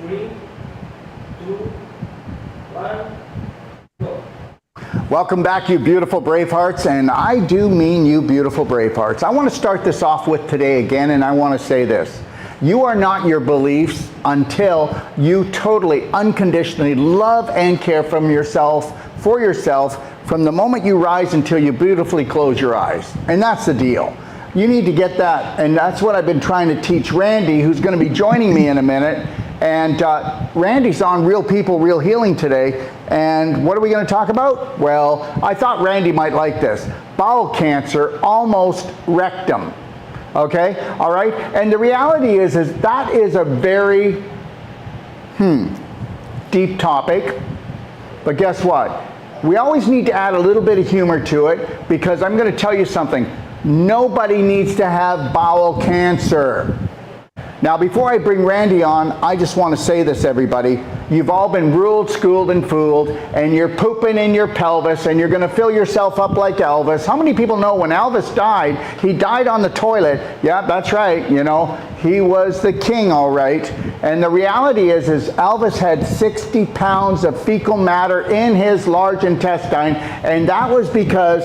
3, 2, 1, go. Welcome back, you beautiful Bravehearts, and I do mean you beautiful Bravehearts. I want to start this off with today again, and I want to say this. You are not your beliefs until you totally, unconditionally love and care for yourself, from the moment you rise until you beautifully close your eyes. And that's the deal. You need to get that, and that's what I've been trying to teach Randy, who's going to be joining me in a minute. And Randy's on Real People, Real Healing today. And what are we going to talk about? Well, I thought Randy might like this. Bowel cancer, almost rectum. Okay? All right? And the reality is that is a very deep topic. But guess what? We always need to add a little bit of humor to it, because I'm going to tell you something. Nobody needs to have bowel cancer. Now, before I bring Randy on, I just want to say this, everybody. You've all been ruled, schooled, and fooled, and you're pooping in your pelvis, and you're going to fill yourself up like Elvis. How many people know when Elvis died, he died on the toilet? Yeah, that's right, you know. He was the king, all right. And the reality is Elvis had 60 pounds of fecal matter in his large intestine, and that was because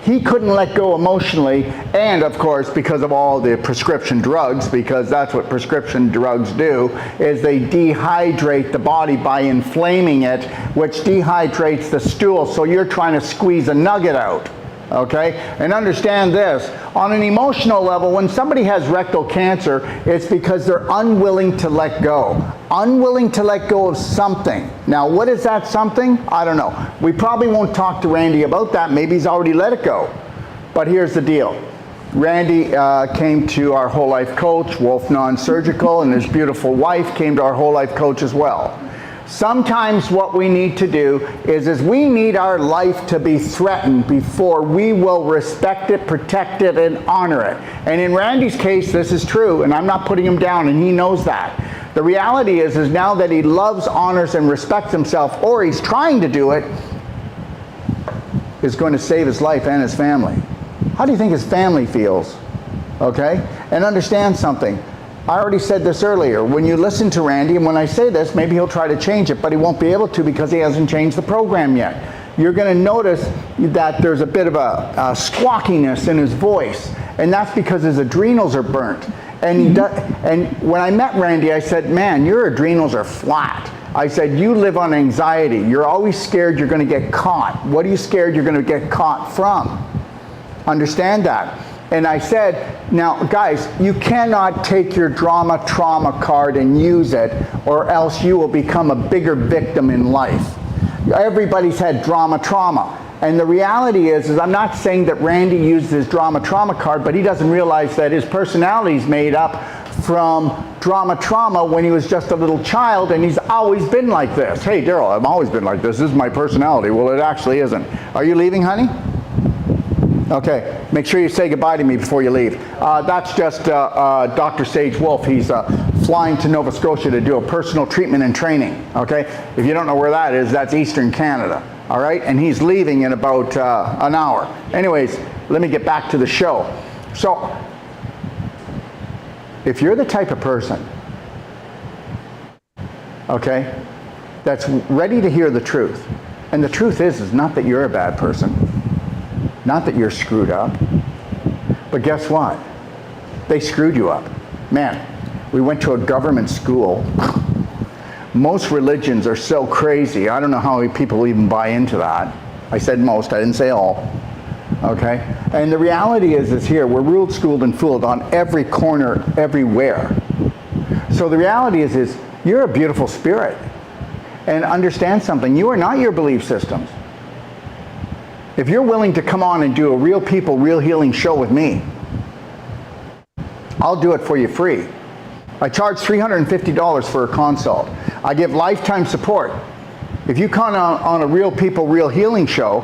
he couldn't let go emotionally, and of course because of all the prescription drugs, because that's what prescription drugs do, is they dehydrate the body by inflaming it, which dehydrates the stool, so you're trying to squeeze a nugget out. Okay? And understand this, on an emotional level, when somebody has rectal cancer, it's because they're unwilling to let go. Unwilling to let go of something. Now, what is that something? I don't know. We probably won't talk to Randy about that. Maybe he's already let it go. But here's the deal. Randy came to our whole life coach, Wolf Non-Surgical, and his beautiful wife came to our whole life coach as well. Sometimes what we need to do is we need our life to be threatened before we will respect it, protect it, and honor it. And in Randy's case, this is true, and I'm not putting him down, and he knows that. The reality is now that he loves, honors, and respects himself, or he's trying to do it, is going to save his life and his family. How do you think his family feels? Okay? And understand something. I already said this earlier. When you listen to Randy, and when I say this, maybe he'll try to change it, but he won't be able to because he hasn't changed the program yet. You're going to notice that there's a bit of a squawkiness in his voice, and that's because his adrenals are burnt. And when I met Randy, I said, man, your adrenals are flat. I said, you live on anxiety. You're always scared you're going to get caught. What are you scared you're going to get caught from? Understand that. And I said, now, guys, you cannot take your trauma card and use it, or else you will become a bigger victim in life. Everybody's had trauma. And the reality is I'm not saying that Randy used his trauma card, but he doesn't realize that his personality is made up from trauma when he was just a little child, and he's always been like this. Hey, Daryl, I've always been like this. This is my personality. Well, it actually isn't. Are you leaving, honey? Okay, make sure you say goodbye to me before you leave. That's just Dr. Sage Wolf. He's flying to Nova Scotia to do a personal treatment and training. Okay, if you don't know where that is, that's Eastern Canada. All right, and he's leaving in about an hour. Anyways, let me get back to the show. So, if you're the type of person, okay, that's ready to hear the truth, and the truth is not that you're a bad person. Not that you're screwed up, but guess what? They screwed you up. Man, we went to a government school. Most religions are so crazy. I don't know how people even buy into that. I said most, I didn't say all. Okay? And the reality is here, we're ruled, schooled, and fooled on every corner, everywhere. So the reality is you're a beautiful spirit. And understand something, you are not your belief systems. If you're willing to come on and do a Real People, Real Healing show with me, I'll do it for you free. I charge $350 for a consult. I give lifetime support. If you come on a Real People, Real Healing show,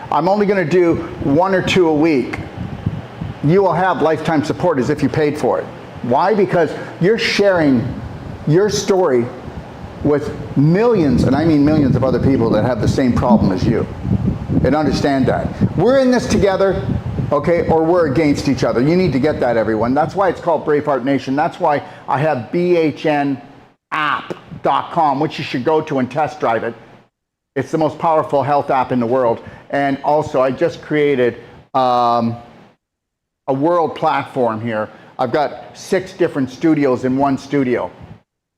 I'm only going to do 1 or 2 a week. You will have lifetime support as if you paid for it. Why? Because you're sharing your story with millions, and I mean millions of other people that have the same problem as you. And understand that. We're in this together, okay, or we're against each other. You need to get that, everyone. That's why it's called Braveheart Nation. That's why I have BHN app. Vowel.com, which you should go to and test drive it. It's the most powerful health app in the world. And also, I just created a world platform here. I've got 6 different studios in one studio.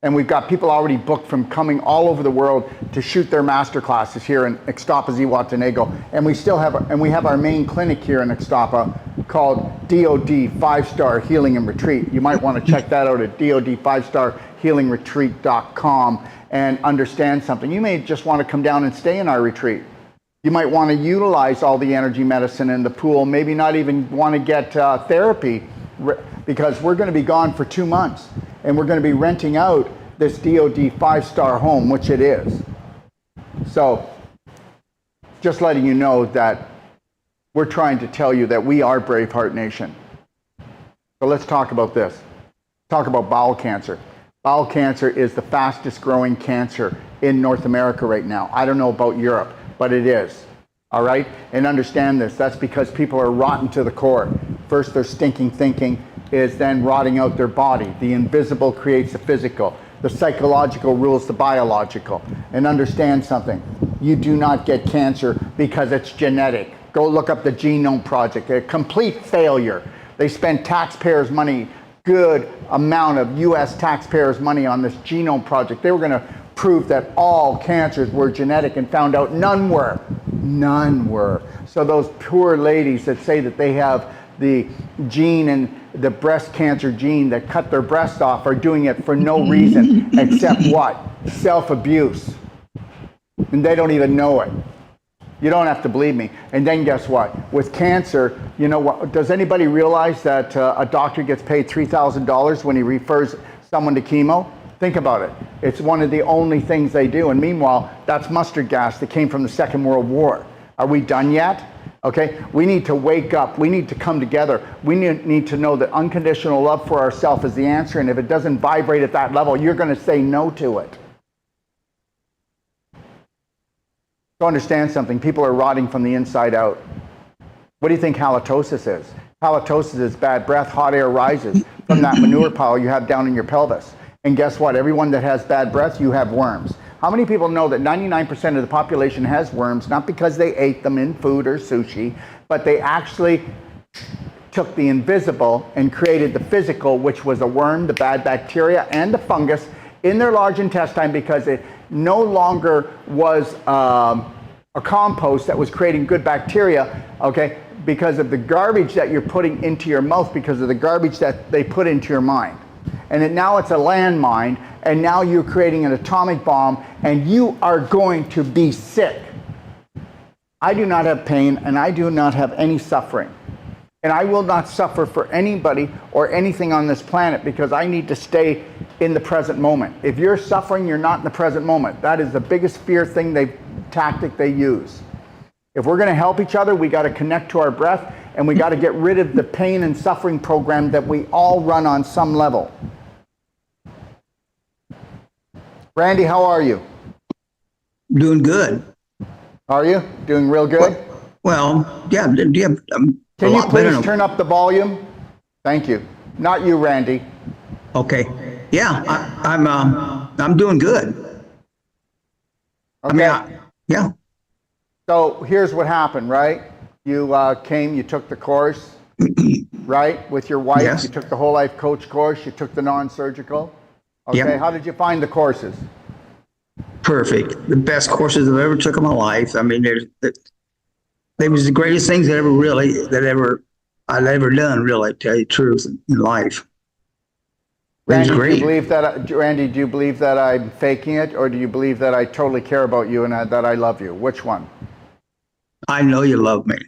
And we've got people already booked from coming all over the world to shoot their master classes here in Ixtapa, Zihuatanejo. And we have our main clinic here in Ixtapa called DOD 5-Star Healing and Retreat. You might want to check that out at DOD5StarHealingRetreat.com and understand something. You may just want to come down and stay in our retreat. You might want to utilize all the energy medicine in the pool, maybe not even want to get therapy, because we're going to be gone for 2 months. And we're going to be renting out this DOD 5-star home, which it is. So, just letting you know that we're trying to tell you that we are Braveheart Nation. So let's talk about this. Talk about bowel cancer. Bowel cancer is the fastest growing cancer in North America right now. I don't know about Europe, but it is. All right? And understand this. That's because people are rotten to the core. First, their stinking thinking is then rotting out their body. The invisible creates the physical. The psychological rules the biological. And understand something. You do not get cancer because it's genetic. Go look up the Genome Project. A complete failure. They spent taxpayers' money, good amount of US taxpayers' money on this Genome Project. They were going to prove that all cancers were genetic and found out none were. None were. So those poor ladies that say that they have the gene and the breast cancer gene that cut their breast off are doing it for no reason except what? Self-abuse. And they don't even know it. You don't have to believe me. And then guess what? With cancer, you know what? Does anybody realize that a doctor gets paid $3,000 when he refers someone to chemo? Think about it. It's one of the only things they do. And meanwhile, that's mustard gas that came from the Second World War. Are we done yet? Okay, we need to wake up. We need to come together. We need to know that unconditional love for ourselves is the answer. And if it doesn't vibrate at that level, you're going to say no to it. So understand something. People are rotting from the inside out. What do you think halitosis is? Halitosis is bad breath. Hot air rises from that manure pile you have down in your pelvis. And guess what? Everyone that has bad breath, you have worms. How many people know that 99% of the population has worms, not because they ate them in food or sushi, but they actually took the invisible and created the physical, which was a worm, the bad bacteria, and the fungus in their large intestine because it no longer was a compost that was creating good bacteria, okay, because of the garbage that you're putting into your mouth, because of the garbage that they put into your mind. And now it's a landmine, and now you're creating an atomic bomb, and you are going to be sick. I do not have pain, and I do not have any suffering. And I will not suffer for anybody or anything on this planet because I need to stay in the present moment. If you're suffering, you're not in the present moment. That is the biggest fear tactic they use. If we're going to help each other, we got to connect to our breath, and we got to get rid of the pain and suffering program that we all run on some level. Randy, how are you? Doing good. Are you? Doing real good? Well, yeah. Can you please turn up the volume? Thank you. Not you, Randy. Okay. Yeah, I'm doing good. Okay. Yeah. So here's what happened, right? You came, you took the course, right? With your wife, Yes. You took the whole life coach course, you took the non-surgical. Okay, Yep. How did you find the courses? Perfect. The best courses I've ever took in my life. I mean, they was the greatest things I've ever done, really, to tell you the truth, in life. Randy, great. do you believe that I'm faking it, or do you believe that I totally care about you and that I love you? Which one? I know you love me.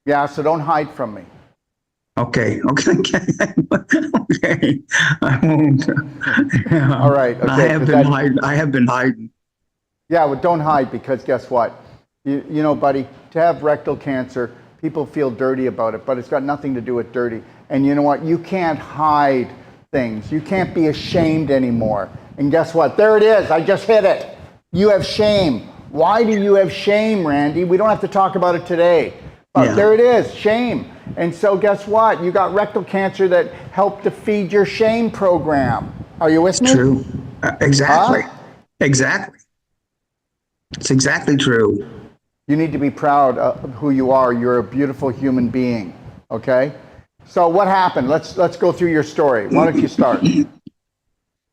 Yeah, so don't hide from me. Okay. Okay. I won't. All right. Okay, I have been hiding. Yeah, well, don't hide, because guess what? You know, buddy, to have rectal cancer, people feel dirty about it, but it's got nothing to do with dirty. And you know what? You can't hide things. You can't be ashamed anymore. And guess what? There it is. I just hit it. You have shame. Why do you have shame, Randy? We don't have to talk about it today. But There it is, shame. And so guess what? You got rectal cancer that helped to feed your shame program. Are you with me? True. Exactly. Huh? Exactly. It's exactly true. You need to be proud of who you are. You're a beautiful human being. Okay. So what happened? Let's go through your story. Why don't you start?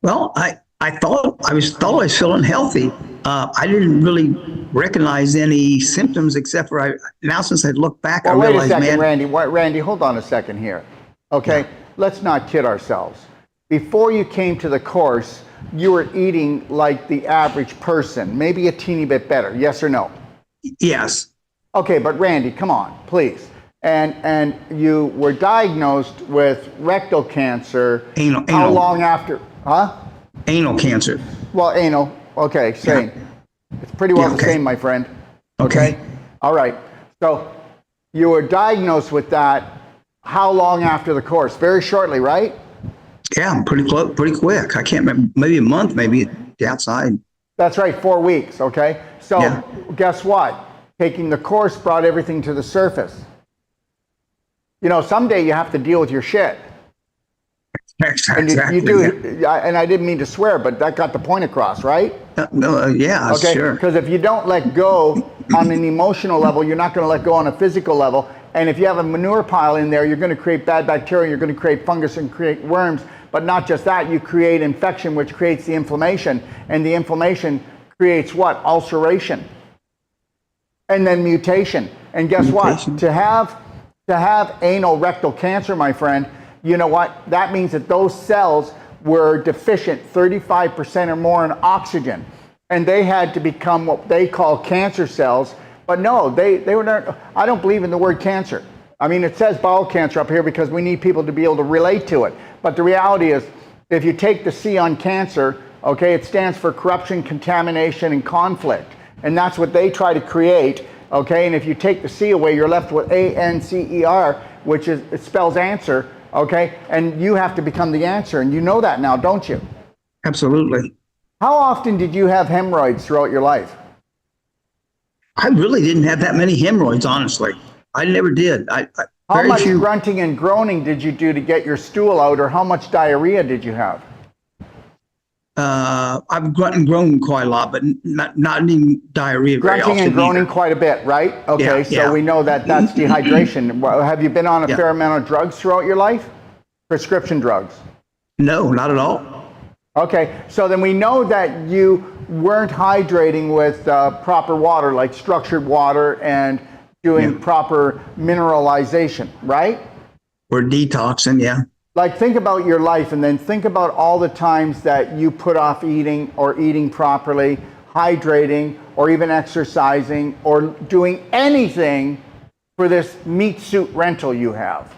Well, I thought I was feeling healthy. I didn't really recognize any symptoms except for now since I look back, I Well, wait a realize, second, man, Randy. Randy, hold on a second here. Okay, yeah, let's not kid ourselves. Before you came to the course, you were eating like the average person, maybe a teeny bit better. Yes or no? yes, Okay, but Randy, come on, please. And you were diagnosed with rectal cancer. How anal, long after? Huh? anal cancer. Well, anal. Okay, Yeah, same. It's pretty well yeah, the okay, same, my friend. Okay. okay. All right. So you were diagnosed with that how long after the course? Very shortly, right? Yeah, I'm pretty close, pretty quick. I can't remember, maybe a month, maybe outside. That's right, 4 weeks. Okay. So Yeah, guess what? Taking the course brought everything to the surface. You know, someday you have to deal with your shit. And you exactly. Yeah, do, and I didn't mean to swear, but that got the point across, right? no, yeah, Okay, sure. because if you don't let go on an emotional level, you're not going to let go on a physical level. And if you have a manure pile in there, you're going to create bad bacteria, you're going to create fungus and create worms. But not just that, you create infection, which creates the inflammation. And the inflammation creates what? Ulceration. And then mutation. And guess what? Mutation. To have anal rectal cancer, my friend, you know what? That means that those cells were deficient 35% or more in oxygen. And they had to become what they call cancer cells. But no, they were not. I don't believe in the word cancer. I mean, it says bowel cancer up here because we need people to be able to relate to it. But the reality is, if you take the C on cancer, okay, it stands for corruption, contamination, and conflict. And that's what they try to create, okay? And if you take the C away, you're left with ANCER, which is, it spells answer, okay? And you have to become the answer. And you know that now, don't you? Absolutely. How often did you have hemorrhoids throughout your life? I really didn't have that many hemorrhoids, honestly. I never did. How Very much few. grunting and groaning did you do to get your stool out, or how much diarrhea did you have? I've grunted and groaned quite a lot, but not any diarrhea very Grunting often and groaning either. quite a bit, right? Okay, Yeah, so yeah, we know that that's dehydration. Well, have you been on a yeah. fair amount of drugs throughout your life? Prescription drugs. No, not at all. Okay, so then we know that you weren't hydrating with proper water, like structured water and doing Yeah. proper mineralization, right? We're detoxing, yeah. Like, think about your life and then think about all the times that you put off eating or eating properly, hydrating, or even exercising, or doing anything for this meat suit rental you have.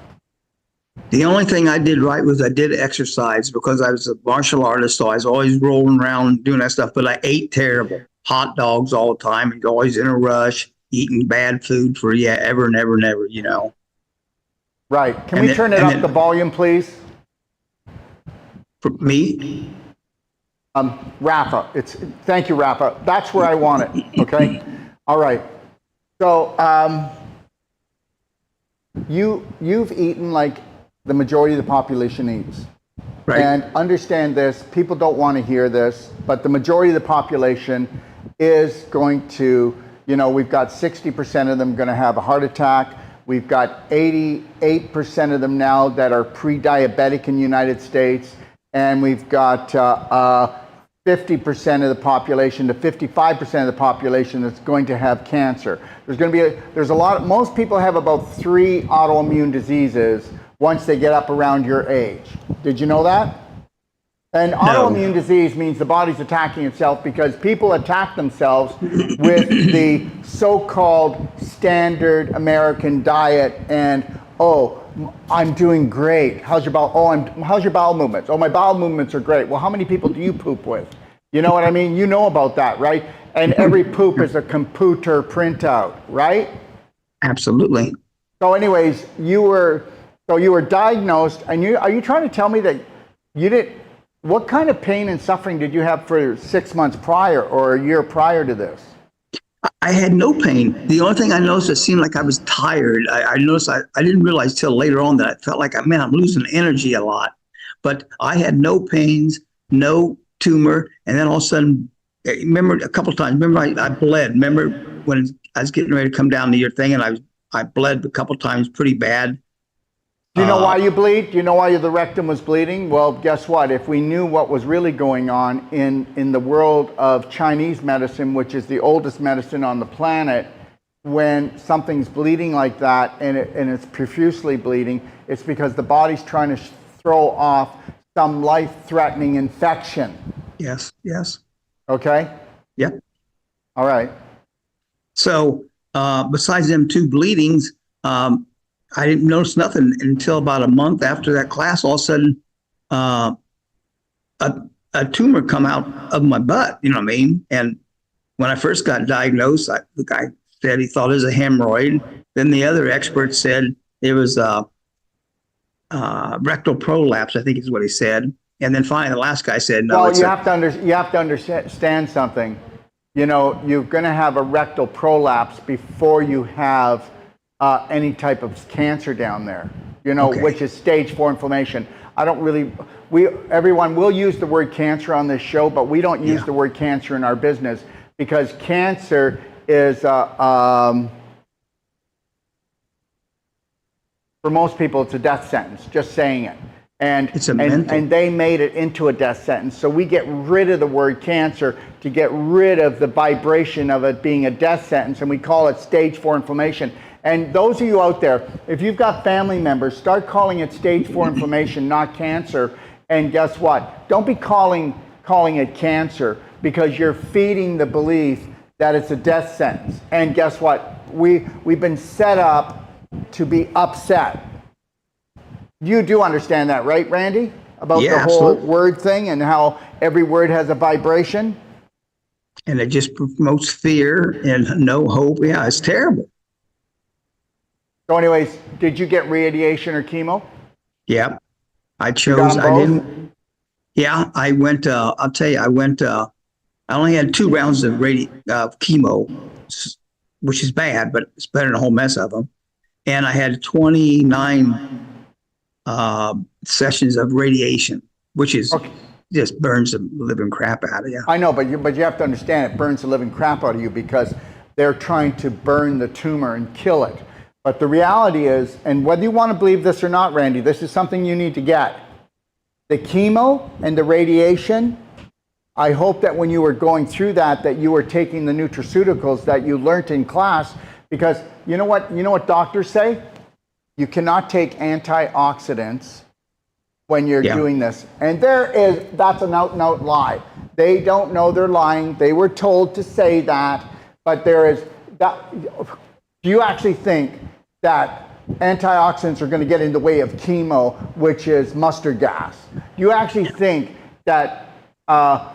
The only thing I did right was I did exercise because I was a martial artist, so I was always rolling around doing that stuff. But I ate terrible, hot dogs all the time, and always in a rush, eating bad food for ever and ever and ever, you know. Right. Can And we turn it and up the volume, please? for me, Rafa. Thank you, Rafa. That's where I want it. Okay. All right. So you've eaten like the majority of the population eats. right? And understand this, people don't want to hear this, but the majority of the population is going to, you know, we've got 60% of them going to have a heart attack. We've got 88% of them now that are pre-diabetic in the United States. And we've got 50% of the population to 55% of the population that's going to have cancer. There's a lot, most people have about 3 autoimmune diseases once they get up around your age. Did you know that? And autoimmune disease means the body's attacking itself because people attack themselves with the so-called standard American diet and, oh, I'm doing great. How's your bowel? Oh, how's your bowel movements? Oh, my bowel movements are great. Well, how many people do you poop with? You know what I mean? You know about that, right? And every poop is a computer printout, right? Absolutely. So anyways, you were diagnosed, and are you trying to tell me that you didn't, what kind of pain and suffering did you have for 6 months prior or a year prior to this? I had no pain. The only thing I noticed, it seemed like I was tired. I noticed I didn't realize till later on that I felt like, man, I'm losing energy a lot. But I had no pains, no tumor, and then all of a sudden, remember a couple of times. Remember, I bled. Remember when I was getting ready to come down to your thing, and I bled a couple of times pretty bad. Do you know why you bleed? Do you know why the rectum was bleeding? Well, guess what? If we knew what was really going on in the world of Chinese medicine, which is the oldest medicine on the planet, when something's bleeding like that and it's profusely bleeding, it's because the body's trying to throw off some life-threatening infection. Yes, yes. Okay? Yeah. All right. So besides them two bleedings, I didn't notice nothing until about a month after that class. All of a sudden, a tumor come out of my butt. You know what I mean? And when I first got diagnosed, the guy said he thought it was a hemorrhoid. Then the other expert said it was rectal prolapse, I think is what he said. And then finally, the last guy said, no. Well, you have to understand something. You know, you're going to have a rectal prolapse before you have any type of cancer down there, you know, Okay. which is stage 4 inflammation. I don't really, everyone will use the word cancer on this show, but we don't use the word cancer in our business because cancer is, for most people, it's a death sentence, just saying it. And, It's a and, mental. and they made it into a death sentence. So we get rid of the word cancer to get rid of the vibration of it being a death sentence, and we call it stage 4 inflammation. And those of you out there, if you've got family members, start calling it stage 4 inflammation, not cancer. And guess what? Don't be calling it cancer because you're feeding the belief that it's a death sentence. And guess what? We've been set up to be upset. You do understand that, right, Randy? About the whole absolutely. word thing and how every word has a vibration? And it just promotes fear and no hope. Yeah, it's terrible. So anyways, did you get radiation or chemo? Yeah. I got chose, them I both? didn't. Yeah, I went, I'll tell you, I only had 2 rounds of chemo, which is bad, but it's better than a whole mess of them. And I had 29 sessions of radiation, which is just burns the living crap out of you. I know, but you have to understand it burns the living crap out of you because they're trying to burn the tumor and kill it. But the reality is, and whether you want to believe this or not, Randy, this is something you need to get. The chemo and the radiation, I hope that when you were going through that you were taking the nutraceuticals that you learned in class, because you know what doctors say? You cannot take antioxidants when you're doing this. And that's an out and out lie. They don't know they're lying. They were told to say that, but there is that. Do you actually think that antioxidants are going to get in the way of chemo, which is mustard gas? Do you actually think that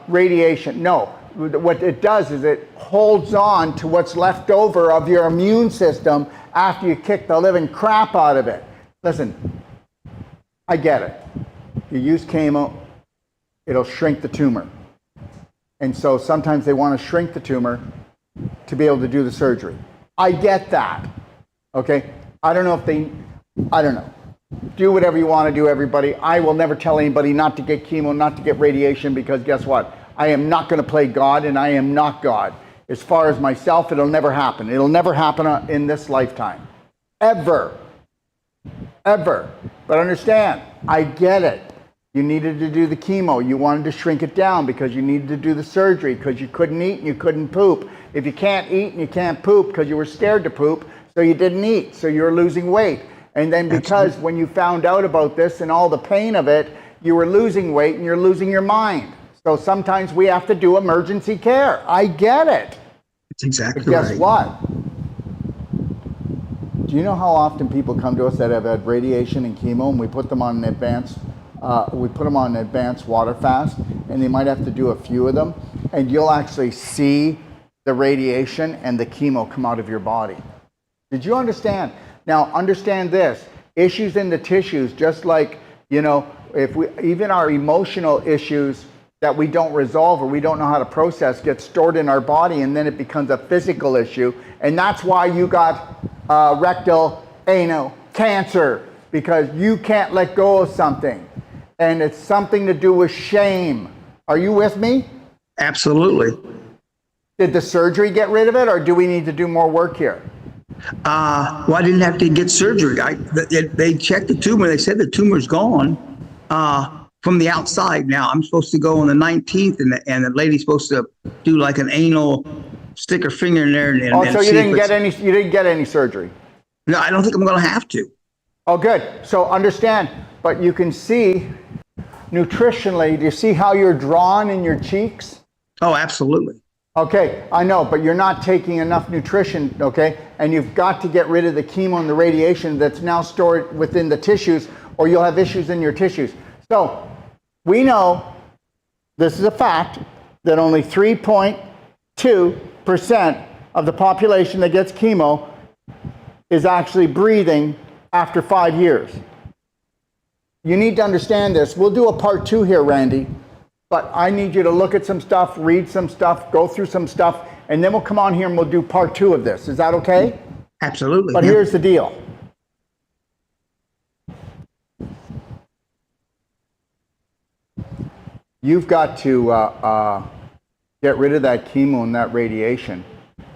radiation? No. What it does is it holds on to what's left over of your immune system after you kick the living crap out of it. Listen, I get it. You use chemo, it'll shrink the tumor. And so sometimes they want to shrink the tumor to be able to do the surgery. I get that. Okay? I don't know. Do whatever you want to do, everybody. I will never tell anybody not to get chemo, not to get radiation, because guess what? I am not going to play God, and I am not God. As far as myself, it'll never happen. It'll never happen in this lifetime. Ever. Ever. But understand, I get it. You needed to do the chemo. You wanted to shrink it down because you needed to do the surgery because you couldn't eat and you couldn't poop. If you can't eat and you can't poop because you were scared to poop, so you didn't eat, so you're losing weight. And then because when you found out about this and all the pain of it, you were losing weight and you're losing your mind. So sometimes we have to do emergency care. I get it. That's exactly But guess right. what? Do you know how often people come to us that have had radiation and chemo, and we put them on an advanced water fast, and they might have to do a few of them, and you'll actually see the radiation and the chemo come out of your body. Did you understand? Now understand this: issues in the tissues, just like, if we even our emotional issues that we don't resolve or we don't know how to process get stored in our body, and then it becomes a physical issue, and that's why you got rectal anal cancer, because you can't let go of something, and it's something to do with shame. Are you with me? Absolutely. Did the surgery get rid of it, or do we need to do more work here? Well, I didn't have to get surgery. They checked the tumor. They said the tumor's gone from the outside. Now I'm supposed to go on the 19th, and the lady's supposed to do like an anal, stick her finger in there, and So you see didn't if get any. You didn't get any surgery. No, I don't think I'm going to have to. Oh, good. So understand, but you can see nutritionally. Do you see how you're drawn in your cheeks? Oh, absolutely. Okay, I know, but you're not taking enough nutrition, okay? And you've got to get rid of the chemo and the radiation that's now stored within the tissues, or you'll have issues in your tissues. So we know, this is a fact, that only 3.2% of the population that gets chemo is actually breathing after 5 years. You need to understand this. We'll do a part 2 here, Randy. But I need you to look at some stuff, read some stuff, go through some stuff, and then we'll come on here and we'll do part 2 of this. Is that okay? Absolutely. But here's the deal. You've got to get rid of that chemo and that radiation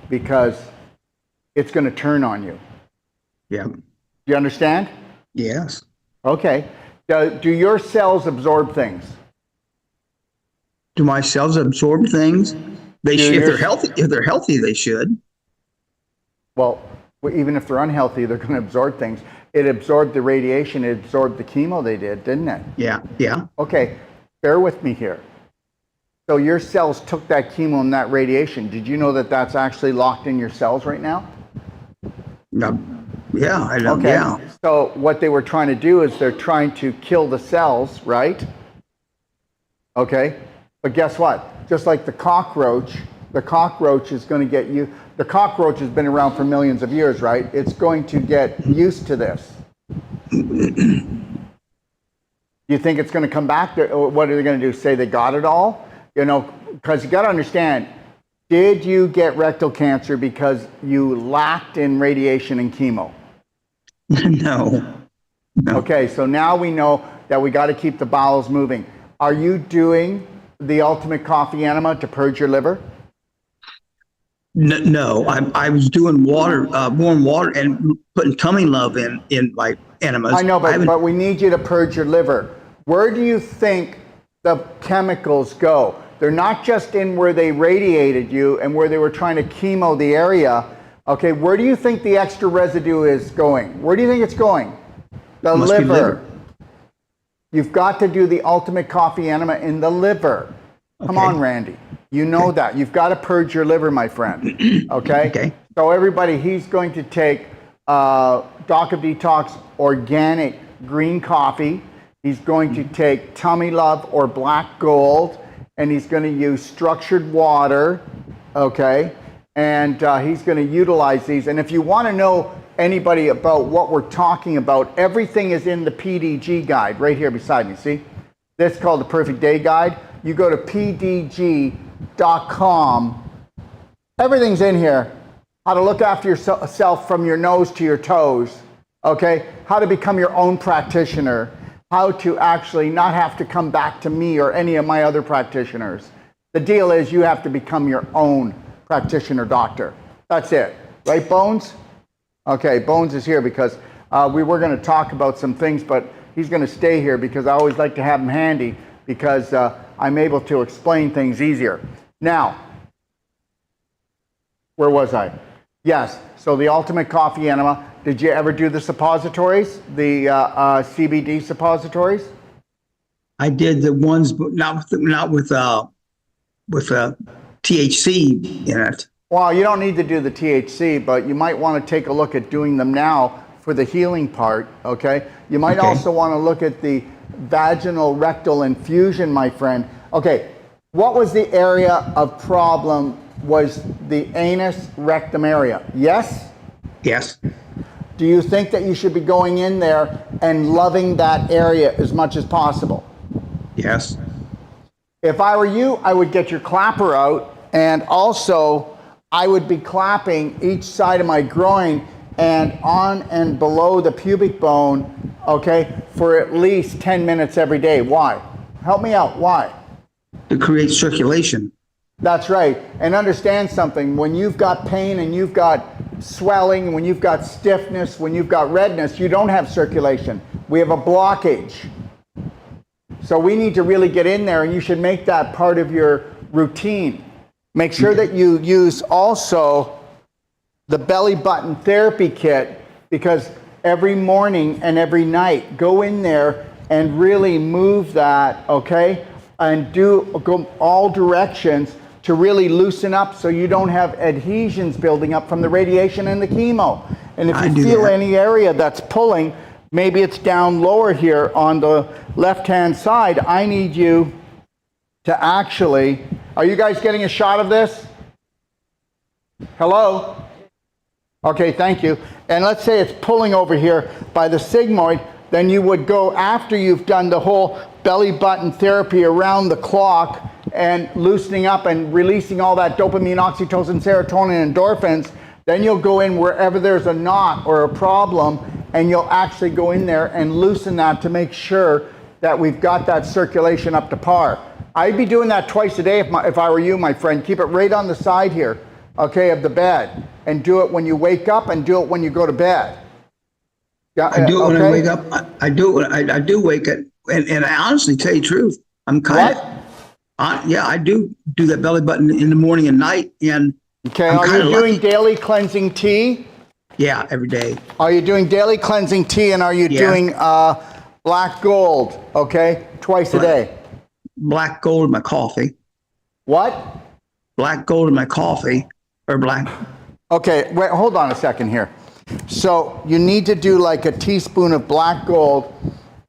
because it's going to turn on you. Yeah. Do you understand? Yes. Okay. Do your cells absorb things? Do my cells absorb things? They should, if they're healthy. If they're healthy, they should. Well, even if they're unhealthy, they're going to absorb things. It absorbed the radiation. It absorbed the chemo they did, didn't it? Yeah. Yeah. Okay. Bear with me here. So your cells took that chemo and that radiation. Did you know that that's actually locked in your cells right now? No. Yeah. I know. Okay. Yeah. So what they were trying to do is they're trying to kill the cells, right? Okay. But guess what? Just like the cockroach is going to get you. The cockroach has been around for millions of years, right? It's going to get used to this. You think it's going to come back? What are they going to do? Say they got it all? You know, because you got to understand, did you get rectal cancer because you lacked in radiation and chemo? No. Okay, so now we know that we got to keep the bowels moving. Are you doing the ultimate coffee enema to purge your liver? No. I was doing warm water, and putting tummy love in my enemas. I know, but we need you to purge your liver. Where do you think the chemicals go? They're not just in where they radiated you and where they were trying to chemo the area. Okay, where do you think the extra residue is going? Where do you think it's going? The liver. You've got to do the ultimate coffee enema in the liver. Come on, Randy. You know that. You've got to purge your liver, my friend. Okay? Okay. So everybody, he's going to take Doc of Detox organic green coffee. He's going to take Tummy Love or Black Gold, and he's going to use structured water, okay? And he's going to utilize these. And if you want to know anybody about what we're talking about, everything is in the PDG guide right here beside me, see? This is called the Perfect Day Guide. You go to pdg.com. Everything's in here. How to look after yourself from your nose to your toes, okay? How to become your own practitioner. How to actually not have to come back to me or any of my other practitioners. The deal is you have to become your own practitioner doctor. That's it. Right, Bones? Okay, Bones is here because we were going to talk about some things, but he's going to stay here because I always like to have him handy because I'm able to explain things easier. Now, where was I? Yes, so the ultimate coffee enema. Did you ever do the suppositories, the CBD suppositories? I did the ones, but not with THC in it. Well, you don't need to do the THC, but you might want to take a look at doing them now for the healing part, okay? You might also want to look at the vaginal rectal infusion, my friend. Okay, what was the area of problem? Was the anus rectum area? Yes? Yes. Do you think that you should be going in there and loving that area as much as possible? Yes. If I were you, I would get your clapper out, and also I would be clapping each side of my groin and on and below the pubic bone, okay, for at least 10 minutes every day. Why? Help me out. Why? To create circulation. That's right. And understand something. When you've got pain and you've got swelling, when you've got stiffness, when you've got redness, you don't have circulation. We have a blockage. So we need to really get in there, and you should make that part of your routine. Make sure that you use also the belly button therapy kit, because every morning and every night, go in there and really move that, okay? And go all directions to really loosen up so you don't have adhesions building up from the radiation and the chemo. And if you feel any area that's pulling, maybe it's down lower here on the left-hand side, I need you to actually, are you guys getting a shot of this? Hello? Okay, thank you. And let's say it's pulling over here by the sigmoid, then you would go, after you've done the whole belly button therapy around the clock and loosening up and releasing all that dopamine, oxytocin, serotonin, endorphins, then you'll go in wherever there's a knot or a problem, and you'll actually go in there and loosen that to make sure that we've got that circulation up to par. I'd be doing that twice a day if I were you, my friend. Keep it right on the side here, okay, of the bed. And do it when you wake up and do it when you go to bed. Yeah, I do it when I wake up. I do it when I do wake up. And I honestly tell you the truth, I'm kind of, yeah, I do that belly button in the morning and night. And okay, are you doing daily cleansing tea? Yeah, every day. Are you doing daily cleansing tea, and are you doing black gold, okay, twice a day? Black gold in my coffee. What? Black gold in my coffee, or black. Okay, wait, hold on a second here. So you need to do like a teaspoon of black gold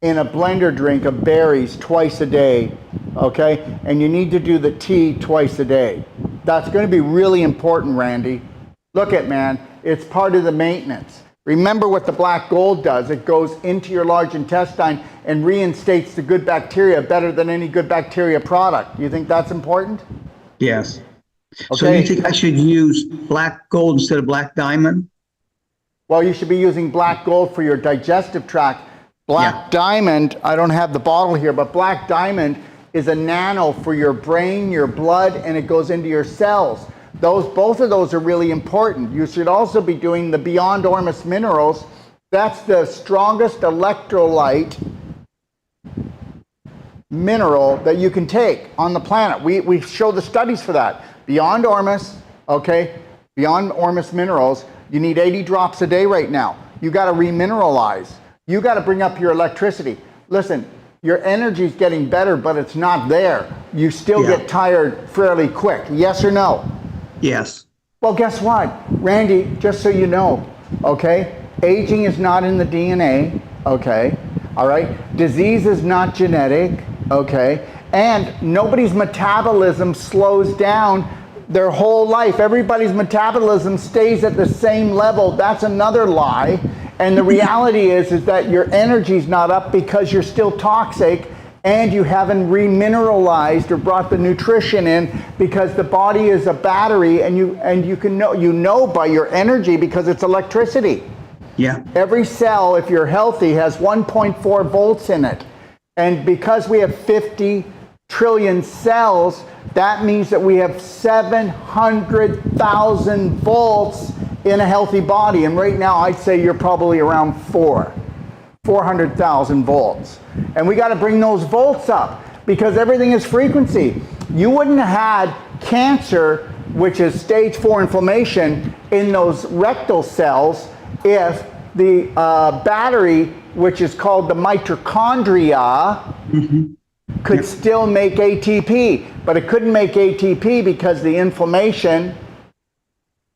in a blender drink of berries twice a day, okay? And you need to do the tea twice a day. That's going to be really important, Randy. Look at, man, it's part of the maintenance. Remember what the black gold does. It goes into your large intestine and reinstates the good bacteria better than any good bacteria product. You think that's important? Yes. Okay. So you think I should use black gold instead of black diamond? Well, you should be using black gold for your digestive tract. Black diamond, I don't have the bottle here, but black diamond is a nano for your brain, your blood, and it goes into your cells. Both of those are really important. You should also be doing the Beyond Ormus minerals. That's the strongest electrolyte mineral that you can take on the planet. We show the studies for that. Beyond Ormus, okay, Beyond Ormus minerals, you need 80 drops a day right now. You got to remineralize. You got to bring up your electricity. Listen, your energy's getting better, but it's not there. You still get tired fairly quick. Yes or no? Yes. Well, guess what? Randy, just so you know, okay, aging is not in the DNA, okay, all right? Disease is not genetic, okay? And nobody's metabolism slows down their whole life. Everybody's metabolism stays at the same level. That's another lie. And the reality is that your energy's not up because you're still toxic and you haven't remineralized or brought the nutrition in, because the body is a battery, and you can know by your energy because it's electricity. Yeah. Every cell, if you're healthy, has 1.4 volts in it. And because we have 50 trillion cells, that means that we have 700,000 volts in a healthy body. And right now, I'd say you're probably around 400,000 volts. And we got to bring those volts up, because everything is frequency. You wouldn't have had cancer, which is stage 4 inflammation, in those rectal cells if the battery, which is called the mitochondria, could still make ATP. But it couldn't make ATP because the inflammation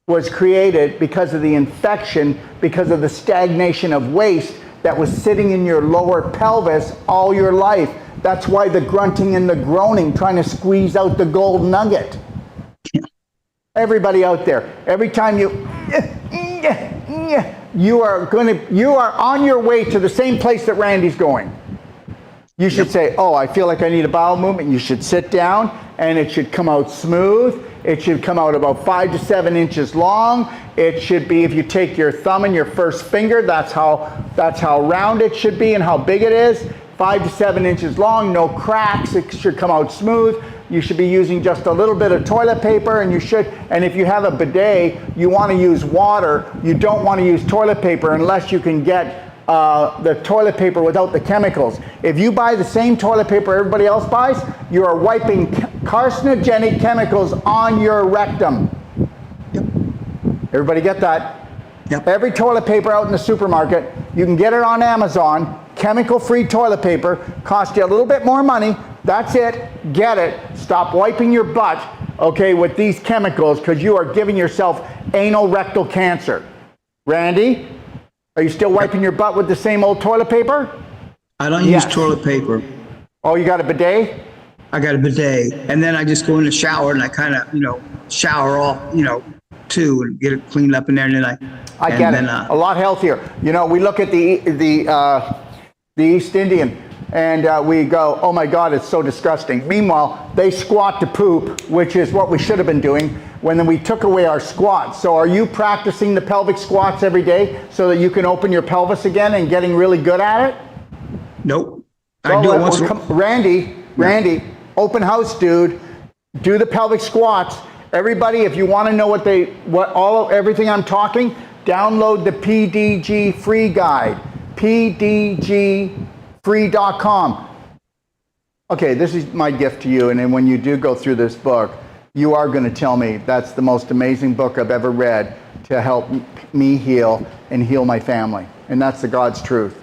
was created because of the infection, because of the stagnation of waste that was sitting in your lower pelvis all your life. That's why the grunting and the groaning, trying to squeeze out the gold nugget. Everybody out there, every time you are on your way to the same place that Randy's going. You should say, oh, I feel like I need a bowel movement. You should sit down, and it should come out smooth. It should come out about 5 to 7 inches long. It should be, if you take your thumb and your first finger, that's how round it should be and how big it is. 5 to 7 inches long, no cracks. It should come out smooth. you should be using just a little bit of toilet paper, and if you have a bidet, you want to use water. You don't want to use toilet paper unless you can get the toilet paper without the chemicals. If you buy the same toilet paper everybody else buys, you are wiping carcinogenic chemicals on your rectum. Yep. Everybody get that? Yep. Every toilet paper out in the supermarket, you can get it on Amazon, chemical-free toilet paper, cost you a little bit more money. That's it. Get it. Stop wiping your butt, okay, with these chemicals, because you are giving yourself anal rectal cancer. Randy, are you still wiping your butt with the same old toilet paper? I don't use toilet paper. Oh, you got a bidet? I got a bidet, and then I just go in the shower and I kind of, shower off, too, and get it cleaned up in there, and then I get it. A lot healthier. We look at the East Indian, and we go, oh my God, it's so disgusting. Meanwhile, they squat to poop, which is what we should have been doing when we took away our squats. So are you practicing the pelvic squats every day so that you can open your pelvis again and getting really good at it? Nope. I do it once. Randy, open house, dude. Do the pelvic squats. Everybody, if you want to know everything I'm talking, download the PDG free guide, pdgfree.com. Okay, this is my gift to you, and then when you do go through this book, you are going to tell me that's the most amazing book I've ever read to help me heal and heal my family, and that's the God's truth.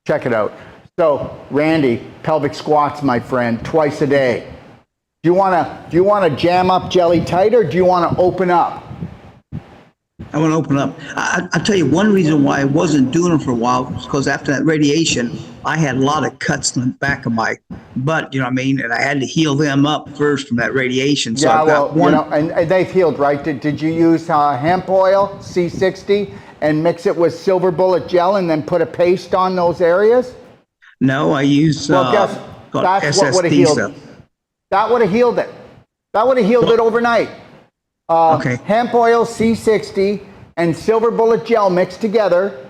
Check it out. So, Randy, pelvic squats, my friend, twice a day. Do you want to jam up jelly tight, or do you want to open up? I want to open up. I'll tell you one reason why I wasn't doing it for a while was because after that radiation, I had a lot of cuts in the back of my butt, and I had to heal them up first from that radiation. So and they've healed, right? Did you use hemp oil, C60, and mix it with silver bullet gel and then put a paste on those areas? No, I use that's what would have healed it. That would have healed it. That would have healed it overnight. Okay. Hemp oil, C60, and silver bullet gel mixed together.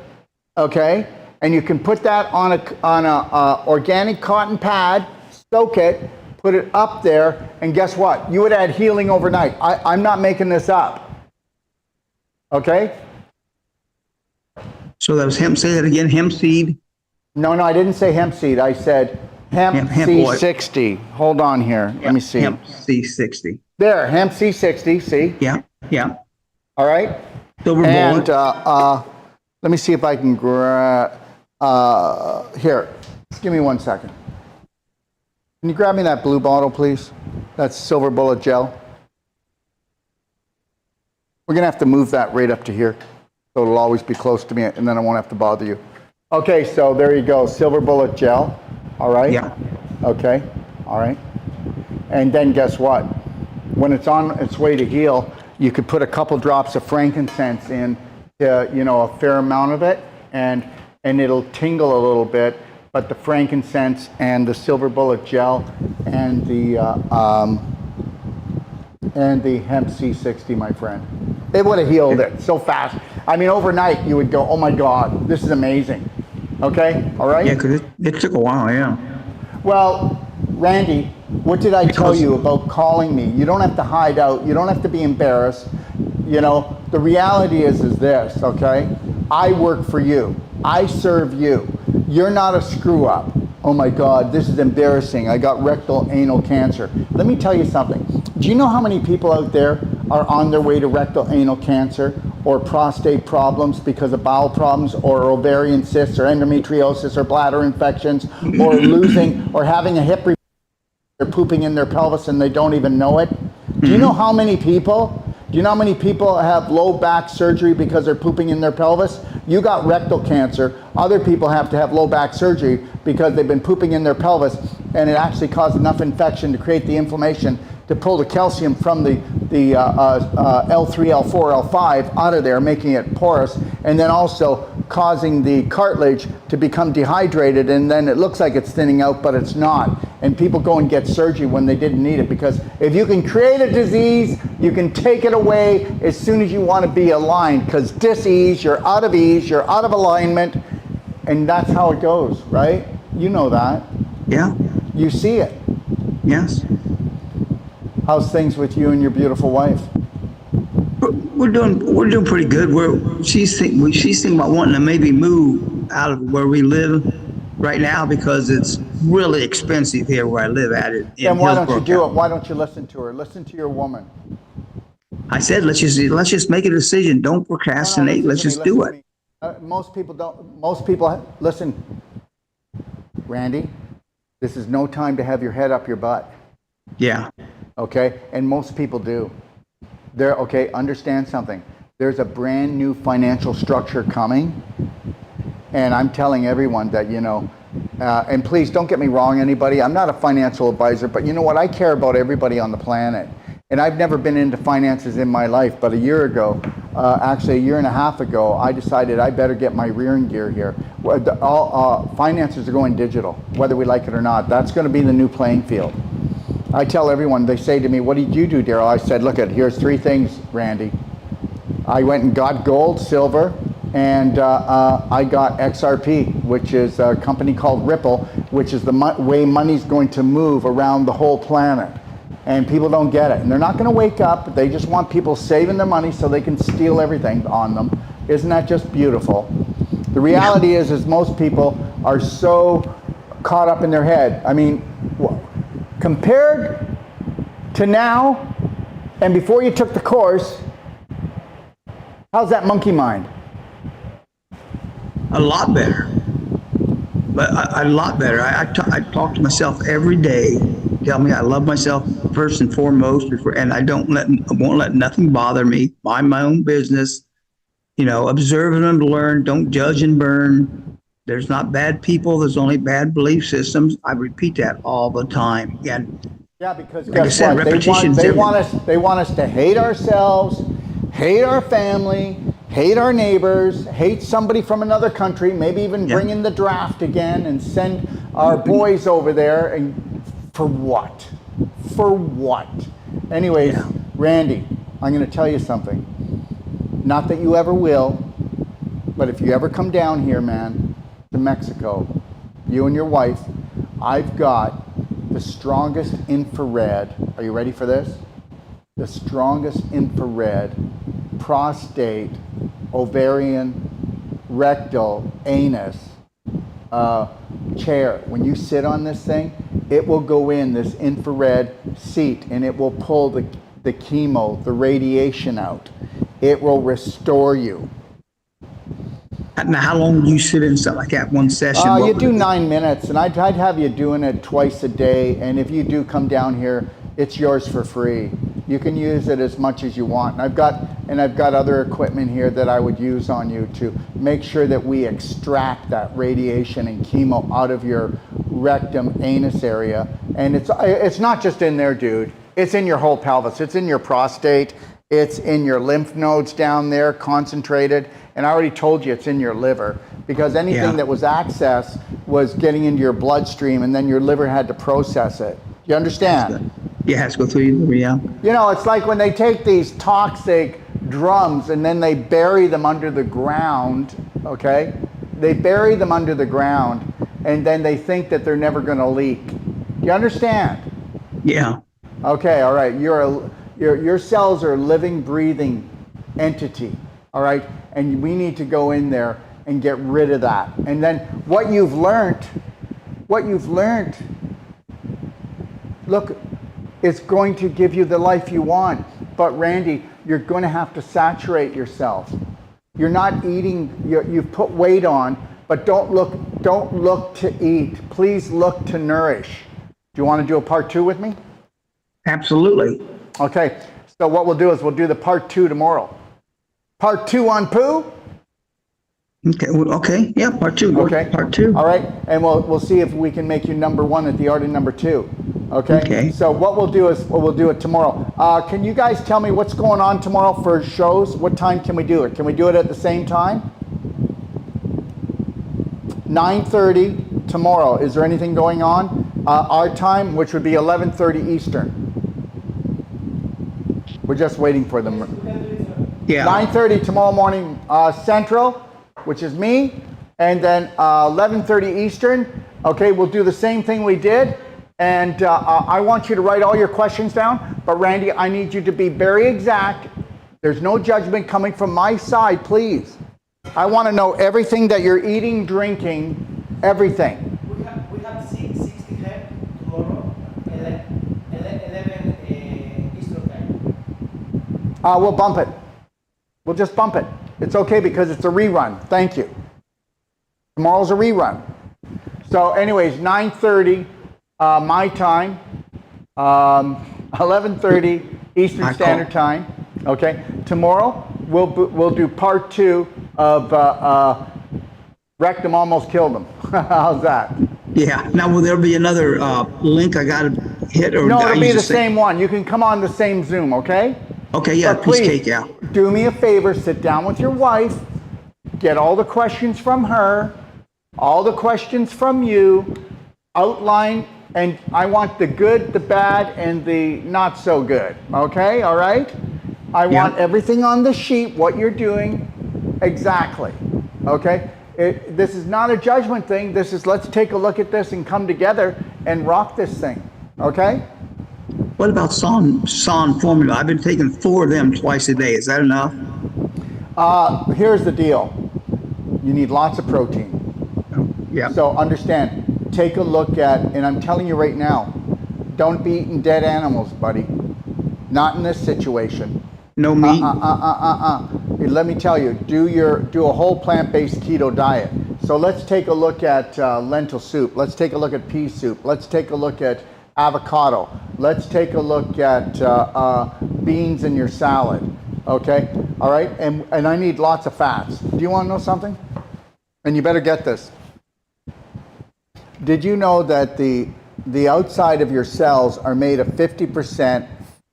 Okay, and you can put that on a organic cotton pad, soak it, put it up there, and guess what? You would add healing overnight. I'm not making this up. Okay. So that was hemp. Say that again. Hemp seed. No, I didn't say hemp seed. I said hemp C60. Hold on here. Let me see. Hemp C60. There, hemp C60. See? Yeah. All right. Silver bullet. And let me see if I can grab. Here, just give me 1 second. Can you grab me that blue bottle, please? That's silver bullet gel. We're gonna have to move that right up to here, so it'll always be close to me, and then I won't have to bother you. Okay, so there you go, silver bullet gel. All right. Yeah. Okay. All right. And then guess what? When it's on its way to heal, you could put a couple drops of frankincense in, a fair amount of it, and it'll tingle a little bit. But the frankincense and the silver bullet gel and the hemp C60, my friend, it would have healed it so fast. I mean, overnight you would go, oh my God, this is amazing. Okay, all right? Yeah, because it took a while, yeah. Well, Randy, what did I tell you about calling me? You don't have to hide out. You don't have to be embarrassed. The reality is this, okay? I work for you. I serve you. You're not a screw up. Oh my God, this is embarrassing. I got rectal anal cancer. Let me tell you something. Do you know how many people out there are on their way to rectal anal cancer or prostate problems because of bowel problems or ovarian cysts or endometriosis or bladder infections or losing or having a hip replacement? They're pooping in their pelvis and they don't even know it? Do you know how many people? Do you know how many people have low back surgery because they're pooping in their pelvis? You got rectal cancer. Other people have to have low back surgery because they've been pooping in their pelvis and it actually caused enough infection to create the inflammation to pull the calcium from the L3, L4, L5 out of there, making it porous, and then also causing the cartilage to become dehydrated, and then it looks like it's thinning out, but it's not. And people go and get surgery when they didn't need it, because if you can create a disease, you can take it away as soon as you want to be aligned, because dis-ease, you're out of ease, you're out of alignment, and that's how it goes, right? You know that. Yeah. You see it. Yes. How's things with you and your beautiful wife? We're doing pretty good. She's thinking about wanting to maybe move out of where we live right now because it's really expensive here where I live at it in Then why don't you Hillsborough do it? County. Why don't you listen to her? Listen to your woman. I said let's just make a decision. Don't No, procrastinate. listen Let's to me. just Listen do to it. me. Most people don't. Most people listen. Randy, this is no time to have your head up your butt. Yeah. Okay, and most people do. They're okay. Understand something. There's a brand new financial structure coming, and I'm telling everyone that and please don't get me wrong, anybody. I'm not a financial advisor, but you know what? I care about everybody on the planet. And I've never been into finances in my life, but a year ago, actually a year and a half ago, I decided I better get my rearing gear here. All finances are going digital, whether we like it or not. That's going to be the new playing field. I tell everyone, they say to me, what did you do, Daryl? I said, look, here's three things, Randy. I went and got gold, silver, and I got XRP, which is a company called Ripple, which is the way money's going to move around the whole planet. And people don't get it. And they're not going to wake up. They just want people saving their money so they can steal everything on them. Isn't that just beautiful? The reality is most people are so caught up in their head. I mean, compared to now and before you took the course, how's that monkey mind? A lot better. But a lot better. I talk to myself every day. Tell me I love myself first and foremost, and I won't let nothing bother me. Mind my own business. Observe and learn. Don't judge and burn. There's not bad people. There's only bad belief systems. I repeat that all the time. And Yeah, because like I guess said, what? repetition's They want everything. us. They want us to hate ourselves, hate our family, hate our neighbors, hate somebody from another country. Maybe even Yeah. bring in the draft again and send our boys over there. And for what? For what? Anyways, Yeah. Randy, I'm going to tell you something. Not that you ever will, but if you ever come down here, man, to Mexico, you and your wife, I've got the strongest infrared. Are you ready for this? The strongest infrared prostate, ovarian, rectal, anus chair. When you sit on this thing, it will go in this infrared seat and it will pull the chemo, the radiation out. It will restore you. Now, how long would you sit in something like that one session? What You would do it be? 9 minutes, and I'd have you doing it twice a day. And if you do come down here, it's yours for free. You can use it as much as you want. And I've got other equipment here that I would use on you to make sure that we extract that radiation and chemo out of your rectum, anus area. And it's not just in there, dude. It's in your whole pelvis. It's in your prostate. It's in your lymph nodes down there, concentrated. And I already told you it's in your liver, because anything that was accessed was getting into your bloodstream, and then your liver had to process it. You understand? Yeah, it has to go through you. Yeah. It's like when they take these toxic drums and then they bury them under the ground, okay? They bury them under the ground, and then they think that they're never going to leak. You understand? Yeah. Okay, all right. Your cells are a living, breathing entity, all right? And we need to go in there and get rid of that. And then what you've learned, look, it's going to give you the life you want. But Randy, you're going to have to saturate yourself. You're not eating, you've put weight on, but don't look to eat. Please look to nourish. Do you want to do a part 2 with me? Absolutely. Okay, so what we'll do is we'll do the part 2 tomorrow. Part 2 on poo? Okay. Okay. Yeah. Part 2. Okay. Part 2. All right, and we'll see if we can make you number 1 at the art of number 2. Okay? Okay. So what we'll do is we'll do it tomorrow. Can you guys tell me what's going on tomorrow for shows? What time can we do it? Can we do it at the same time? 9:30 tomorrow. Is there anything going on? Our time, which would be 11:30 Eastern. We're just waiting for them. Yeah. 9:30 tomorrow morning Central, which is me, and then 11:30 Eastern. Okay, we'll do the same thing we did. And I want you to write all your questions down. But Randy, I need you to be very exact. There's no judgment coming from my side, please. I want to know everything that you're eating, drinking, everything. We have 60 head tomorrow, 11 Eastern time. We'll bump it. We'll just bump it. It's okay because it's a rerun. Thank you. Tomorrow's a rerun. So anyways, 9:30 my time, 11:30 Eastern Standard Time. Okay. Tomorrow we'll do part 2 of Rectum almost killed him. How's that? Yeah. Now, will there be another link I got to hit? Or No, it'll be the same one. You can come on the same Zoom, okay? Okay, yeah, But piece please, cake, yeah. do me a favor, sit down with your wife, get all the questions from her, all the questions from you, outline, and I want the good, the bad, and the not so good, okay? All right? I want everything on the sheet, what you're doing, exactly, okay? This is not a judgment thing. This is let's take a look at this and come together and rock this thing, okay? What about Son formula? I've been taking 4 of them twice a day. Is that enough? Here's the deal. You need lots of protein. Yeah. So understand, take a look at, and I'm telling you right now, don't be eating dead animals, buddy. Not in this situation. No meat? Let me tell you, do a whole plant-based keto diet. So let's take a look at lentil soup. Let's take a look at pea soup. Let's take a look at avocado. Let's take a look at beans in your salad. Okay? All right? And I need lots of fats. Do you want to know something? And you better get this. Did you know that the outside of your cells are made of 50%,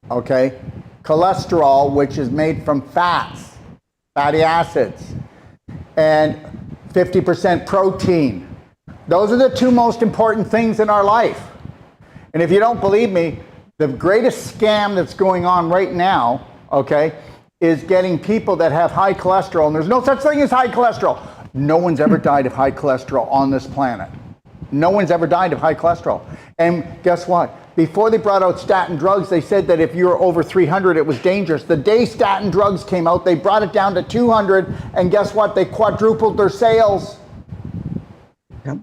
okay, cholesterol, which is made from fats, fatty acids, and 50% protein? Those are the 2 most important things in our life. And if you don't believe me, the greatest scam that's going on right now, okay, is getting people that have high cholesterol, and there's no such thing as high cholesterol. No one's ever died of high cholesterol on this planet. No one's ever died of high cholesterol. And guess what? Before they brought out statin drugs, they said that if you were over 300, it was dangerous. The day statin drugs came out, they brought it down to 200, and guess what? They quadrupled their sales. Yep.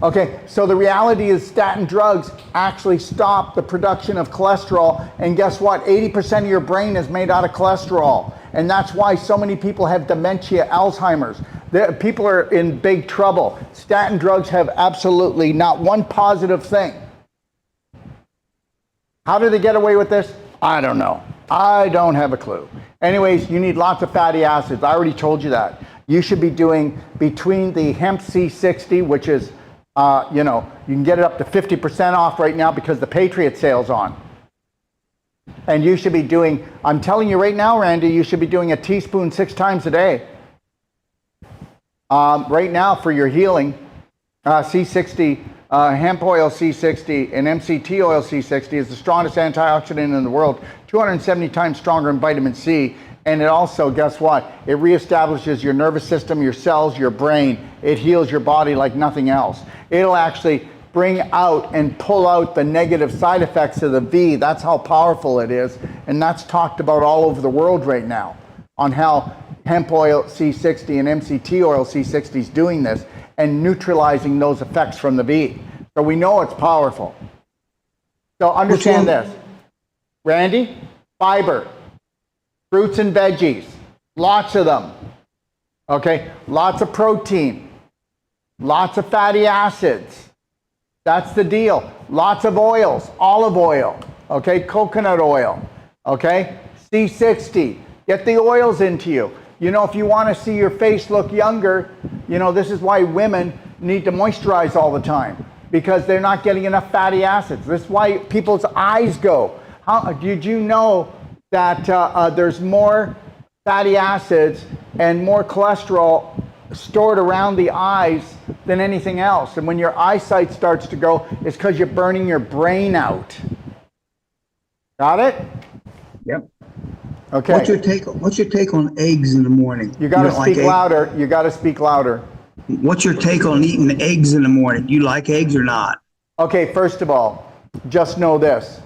Okay, so the reality is statin drugs actually stop the production of cholesterol, and guess what? 80% of your brain is made out of cholesterol, and that's why so many people have dementia, Alzheimer's. People are in big trouble. Statin drugs have absolutely not one positive thing. How do they get away with this? I don't know. I don't have a clue. Anyways, you need lots of fatty acids. I already told you that. You should be doing between the hemp C60, which is you can get it up to 50% off right now because the Patriot sale's on. And you should be doing, I'm telling you right now, Randy, you should be doing a teaspoon 6 times a day. Right now for your healing, C60, hemp oil C60 and MCT oil C60 is the strongest antioxidant in the world, 270 times stronger than vitamin C. And it also, guess what? It reestablishes your nervous system, your cells, your brain. It heals your body like nothing else. It'll actually bring out and pull out the negative side effects of the V. That's how powerful it is. And that's talked about all over the world right now on how hemp oil C60 and MCT oil C60 is doing this and neutralizing those effects from the V. So we know it's powerful. So understand this. Randy, fiber. Fruits and veggies, lots of them, okay? Lots of protein, lots of fatty acids. That's the deal. Lots of oils, olive oil, okay? Coconut oil, okay? C60, get the oils into you. You know, if you want to see your face look younger, you know, this is why women need to moisturize all the time because they're not getting enough fatty acids. This is why people's eyes go. How did you know that there's more fatty acids and more cholesterol stored around the eyes than anything else? And when your eyesight starts to go, it's because you're burning your brain out. Got it? Yep. Okay. What's your take on eggs in the morning? You got to don't speak louder. You got to speak louder. What's your take on eating eggs in the morning? Do you like eggs or not? Okay, first of all, just know this.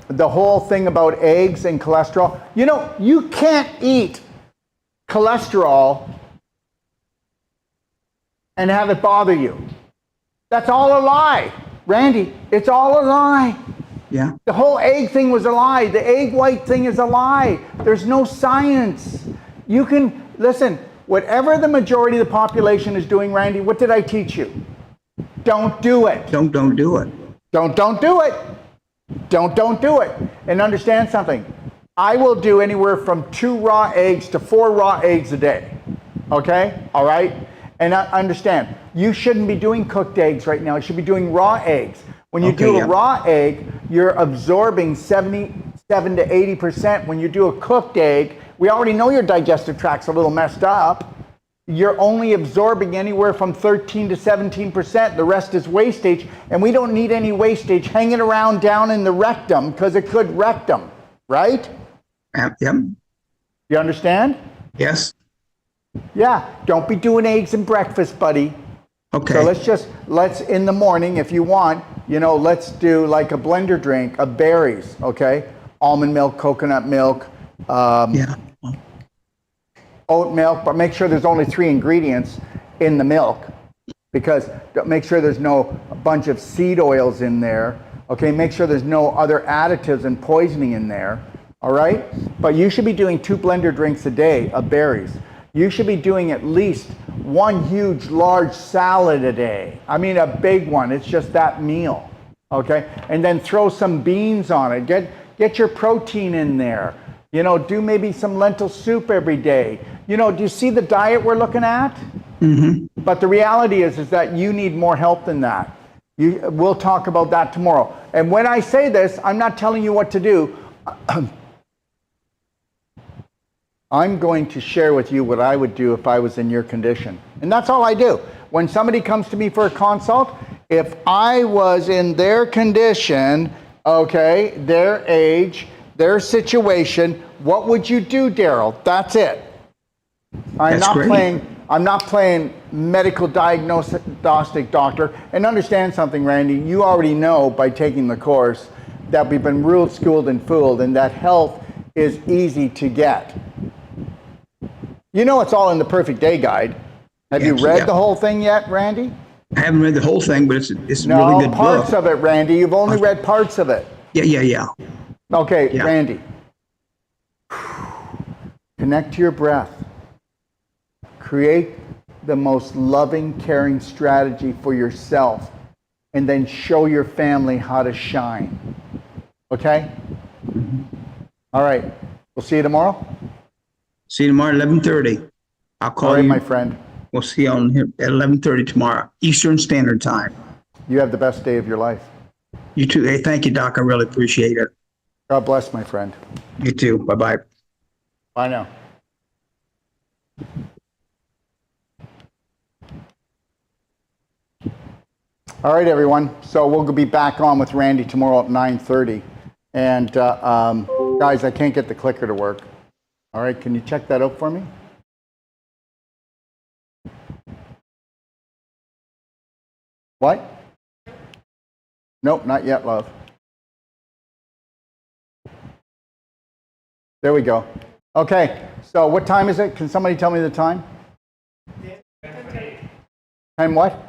The whole thing about eggs and cholesterol, you know, you can't eat cholesterol and have it bother you. That's all a lie. Randy, it's all a lie. Yeah. The whole egg thing was a lie. The egg white thing is a lie. There's no science. You can, listen, whatever the majority of the population is doing, Randy, what did I teach you? Don't do it. Don't do it. Don't do it. Don't do it. And understand something. I will do anywhere from 2 raw eggs to 4 raw eggs a day. Okay? All right? And understand, you shouldn't be doing cooked eggs right now. You should be doing raw eggs. When you do a raw egg, you're absorbing 77 to 80%. When you do a cooked egg, we already know your digestive tract's a little messed up. You're only absorbing anywhere from 13 to 17%. The rest is wastage, and we don't need any wastage hanging around down in the rectum because it could rectum, right? Yep. You understand? Yes. Yeah, don't be doing eggs and breakfast, buddy. Okay. So let's in the morning, if you want, you know, let's do like a blender drink of berries, okay? Almond milk, coconut milk, oat milk, but make sure there's only 3 ingredients in the milk, because make sure there's no bunch of seed oils in there, okay? Make sure there's no other additives and poisoning in there, all right? But you should be doing 2 blender drinks a day of berries. You should be doing at least 1 huge, large salad a day. I mean, a big one. It's just that meal, okay? And then throw some beans on it. Get your protein in there. You know, do maybe some lentil soup every day. You know, do you see the diet we're looking at? Mm-hmm. But the reality is that you need more help than that. We'll talk about that tomorrow. And when I say this, I'm not telling you what to do. I'm going to share with you what I would do if I was in your condition. And that's all I do. When somebody comes to me for a consult, if I was in their condition, okay, their age, their situation, what would you do, Daryl? That's it. I'm not playing medical diagnostic doctor. And understand something, Randy, you already know by taking the course that we've been ruled, schooled, and fooled, and that health is easy to get. You know it's all in the Perfect Day Guide. Have you read the whole thing yet, Randy? I haven't read the whole thing, but it's a really good book. Parts of it, Randy. You've only read parts of it. Yeah. Okay, yeah. Randy. Connect to your breath. Create the most loving, caring strategy for yourself, and then show your family how to shine. Okay? Mm-hmm. All right. We'll see you tomorrow. See you tomorrow at 11:30. I'll call you. All right, my friend. We'll see you on here at 11:30 tomorrow, Eastern Standard Time. You have the best day of your life. You too. Hey, thank you, Doc. I really appreciate it. God bless, my friend. You too. Bye-bye. Bye now. All right, everyone. So we'll be back on with Randy tomorrow at 9:30. And guys, I can't get the clicker to work. All right, can you check that out for me? What? Nope, not yet, love. There we go. Okay, so what time is it? Can somebody tell me the time? 10 what?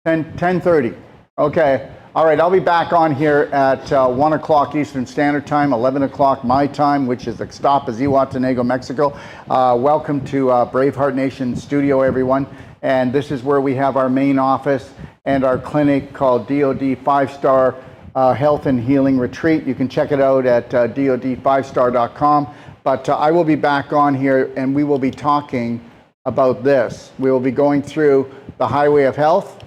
10:30. Okay. All right, I'll be back on here at 1 o'clock Eastern Standard Time, 11 o'clock my time, which is Ixtapa, Zihuatanejo, Mexico. Welcome to Braveheart Nation Studio, everyone. And this is where we have our main office and our clinic called DOD 5-Star Health and Healing Retreat. You can check it out at DOD5star.com. But I will be back on here, and we will be talking about this. We will be going through the highway of health.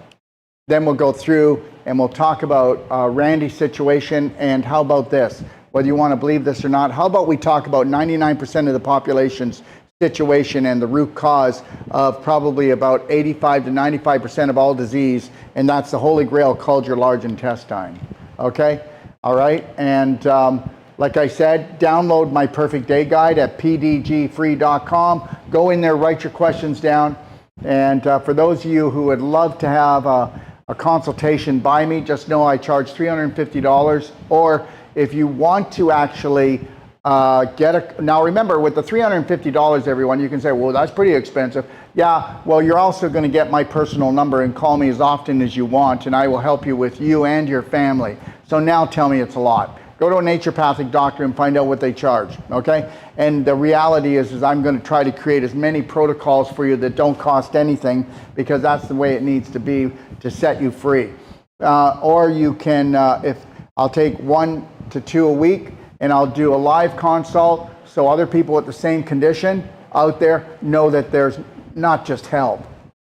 Then we'll go through and we'll talk about Randy's situation. And how about this? Whether you want to believe this or not, how about we talk about 99% of the population's situation and the root cause of probably about 85 to 95% of all disease, and that's the holy grail called your large intestine. Okay? All right? And like I said, download my Perfect Day Guide at pdgfree.com. Go in there, write your questions down. And for those of you who would love to have a consultation by me, just know I charge $350. Or if you want to actually now remember, with the $350, everyone, you can say, well, that's pretty expensive. Yeah, well, you're also going to get my personal number and call me as often as you want, and I will help you with you and your family. So now tell me it's a lot. Go to a naturopathic doctor and find out what they charge, okay? And the reality is I'm going to try to create as many protocols for you that don't cost anything, because that's the way it needs to be to set you free. Or you can, if I'll take 1 to 2 a week, and I'll do a live consult so other people with the same condition out there know that there's not just help,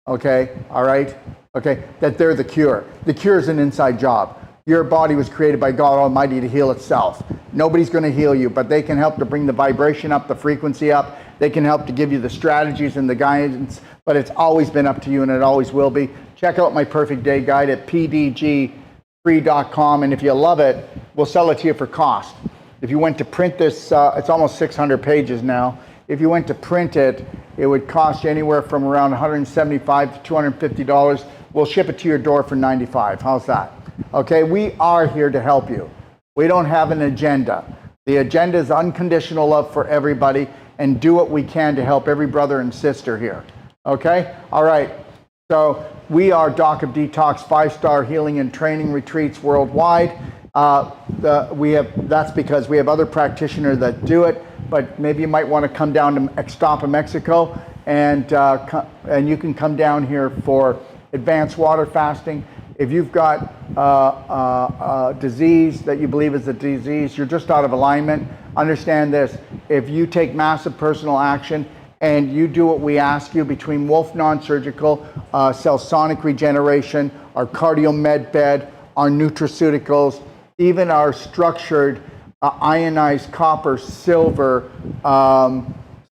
okay? All right? Okay, that they're the cure. The cure is an inside job. Your body was created by God Almighty to heal itself. Nobody's going to heal you, but they can help to bring the vibration up, the frequency up. They can help to give you the strategies and the guidance, but it's always been up to you, and it always will be. Check out my Perfect Day Guide at pdgfree.com, and if you love it, we'll sell it to you for cost. If you went to print this, it's almost 600 pages now. If you went to print it, it would cost you anywhere from around $175 to $250. We'll ship it to your door for $95. How's that? Okay, we are here to help you. We don't have an agenda. The agenda is unconditional love for everybody, and do what we can to help every brother and sister here. Okay? All right. So we are Doc of Detox 5-star healing and training retreats worldwide. That's because we have other practitioners that do it, but maybe you might want to come down to Ixtapa, Mexico, and you can come down here for advanced water fasting. If you've got a disease that you believe is a disease, you're just out of alignment, understand this. If you take massive personal action and you do what we ask you between Wolf Non-Surgical, Cell Sonic Regeneration, our Cardio Med Bed, our nutraceuticals, even our structured ionized copper, silver,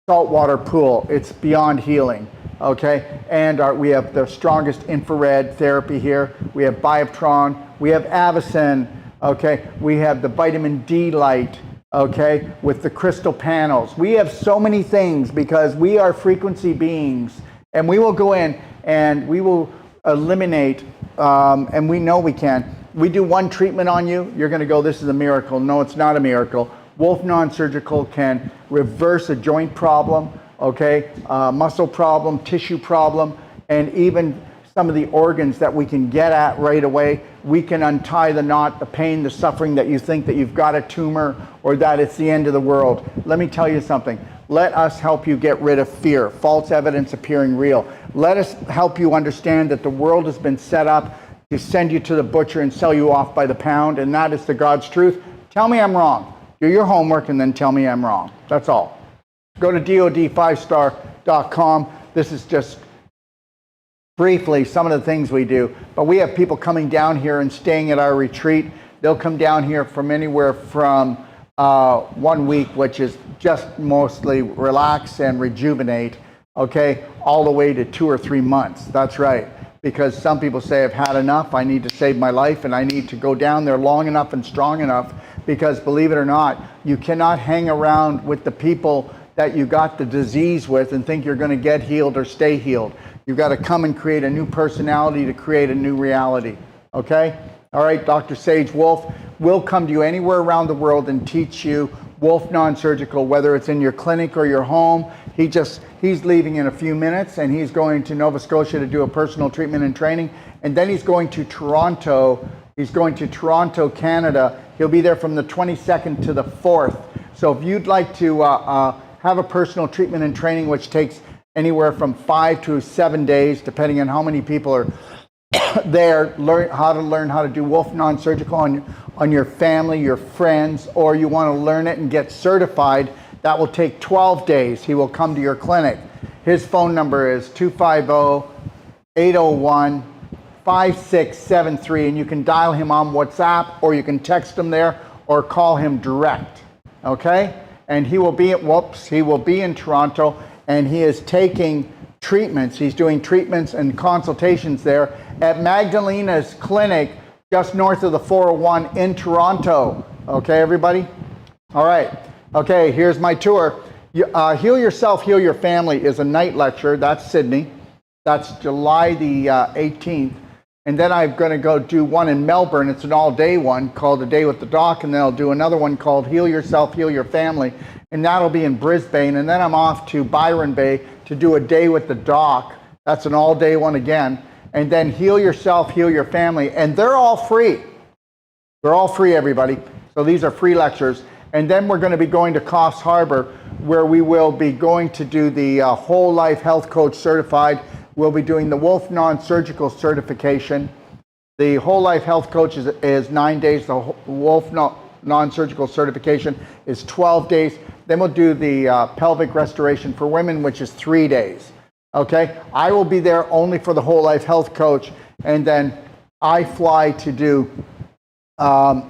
saltwater pool, it's beyond healing. Okay, and we have the strongest infrared therapy here. We have Bioptron, we have Avicen, okay, we have the vitamin D light, okay, with the crystal panels. We have so many things because we are frequency beings, and we will go in and we will eliminate, and we know we can. We do one treatment on you, you're going to go, this is a miracle. No, it's not a miracle. Wolf Non-Surgical can reverse a joint problem, okay, muscle problem, tissue problem, and even some of the organs that we can get at right away. We can untie the knot, the pain, the suffering that you think that you've got a tumor or that it's the end of the world. Let me tell you something. Let us help you get rid of fear, false evidence appearing real. Let us help you understand that the world has been set up to send you to the butcher and sell you off by the pound, and that is the God's truth. Tell me I'm wrong. Do your homework and then tell me I'm wrong. That's all. Go to dod5star.com. This is just briefly some of the things we do. But we have people coming down here and staying at our retreat. They'll come down here from anywhere from 1 week, which is just mostly relax and rejuvenate, okay, all the way to 2 or 3 months. That's right. Because some people say, I've had enough, I need to save my life, and I need to go down there long enough and strong enough, because believe it or not, you cannot hang around with the people that you got the disease with and think you're going to get healed or stay healed. You've got to come and create a new personality to create a new reality. Okay? All right, Dr. Sage Wolf will come to you anywhere around the world and teach you Wolf Non-Surgical, whether it's in your clinic or your home. He's leaving in a few minutes, and he's going to Nova Scotia to do a personal treatment and training, and then he's going to Toronto. He's going to Toronto, Canada. He'll be there from the 22nd to the 4th. So if you'd like to have a personal treatment and training, which takes anywhere from 5 to 7 days, depending on how many people are there, learn how to do Wolf Non-Surgical on your family, your friends, or you want to learn it and get certified, that will take 12 days. He will come to your clinic. His phone number is 250-801-5673, and you can dial him on WhatsApp, or you can text him there, or call him direct. Okay? And he will be in Toronto, and he is taking treatments. He's doing treatments and consultations there at Magdalena's clinic just north of the 401 in Toronto. Okay, everybody? All right. Okay, here's my tour. Heal Yourself, Heal Your Family is a night lecture. That's Sydney. That's July the 18th. And then I'm going to go do one in Melbourne. It's an all-day one called A Day with the Doc, and then I'll do another one called Heal Yourself, Heal Your Family, and that'll be in Brisbane. And then I'm off to Byron Bay to do A Day with the Doc. That's an all-day one again. And then Heal Yourself, Heal Your Family, and they're all free. They're all free, everybody. So these are free lectures. And then we're going to be going to Coffs Harbour, where we will be going to do the Whole Life Health Coach Certified. We'll be doing the Wolf Non-Surgical Certification. The Whole Life Health Coach is 9 days. The Wolf Non-Surgical Certification is 12 days. Then we'll do the Pelvic Restoration for Women, which is 3 days. Okay? I will be there only for the Whole Life Health Coach. And then I fly to do,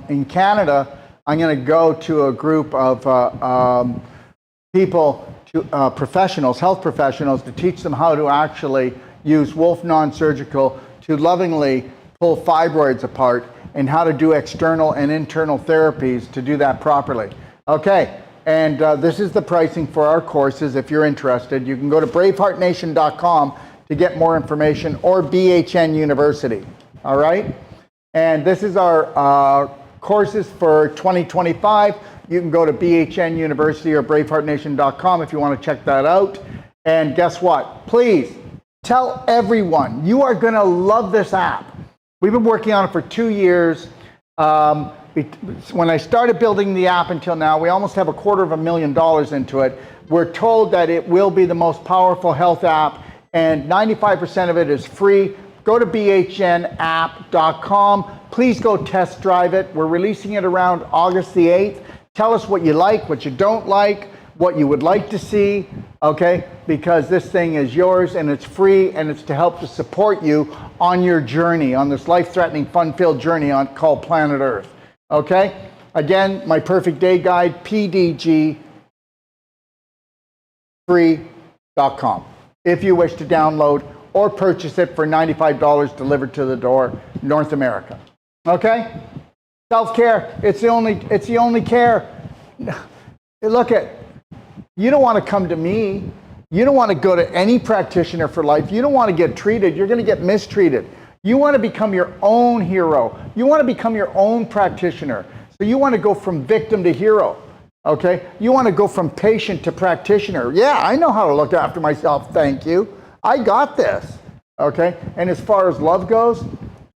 in Canada, I'm going to go to a group of people, professionals, health professionals, to teach them how to actually use Wolf Non-Surgical to lovingly pull fibroids apart and how to do external and internal therapies to do that properly. Okay, and this is the pricing for our courses. If you're interested, you can go to braveheartnation.com to get more information, or BHN University. All right, and this is our courses for 2025. You can go to BHN University or braveheartnation.com if you want to check that out. And guess what? Please tell everyone. You are going to love this app. We've been working on it for 2 years. When I started building the app until now, we almost have $250,000 into it. We're told that it will be the most powerful health app, and 95% of it is free. Go to bhnapp.com. Please go test drive it. We're releasing it around August the 8th. Tell us what you like, what you don't like, what you would like to see, okay? Because this thing is yours and it's free, and it's to help to support you on your journey, on this life-threatening, fun-filled journey called Planet Earth, okay? Again, my perfect day guide, pdgfree.com. If you wish to download or purchase it for $95 delivered to the door, North America. Okay? Self-care, it's the only care. Look you don't want to come to me. You don't want to go to any practitioner for life. You don't want to get treated. You're going to get mistreated. You want to become your own hero. You want to become your own practitioner. So you want to go from victim to hero. Okay? You want to go from patient to practitioner. Yeah, I know how to look after myself. Thank you. I got this. Okay? And as far as love goes,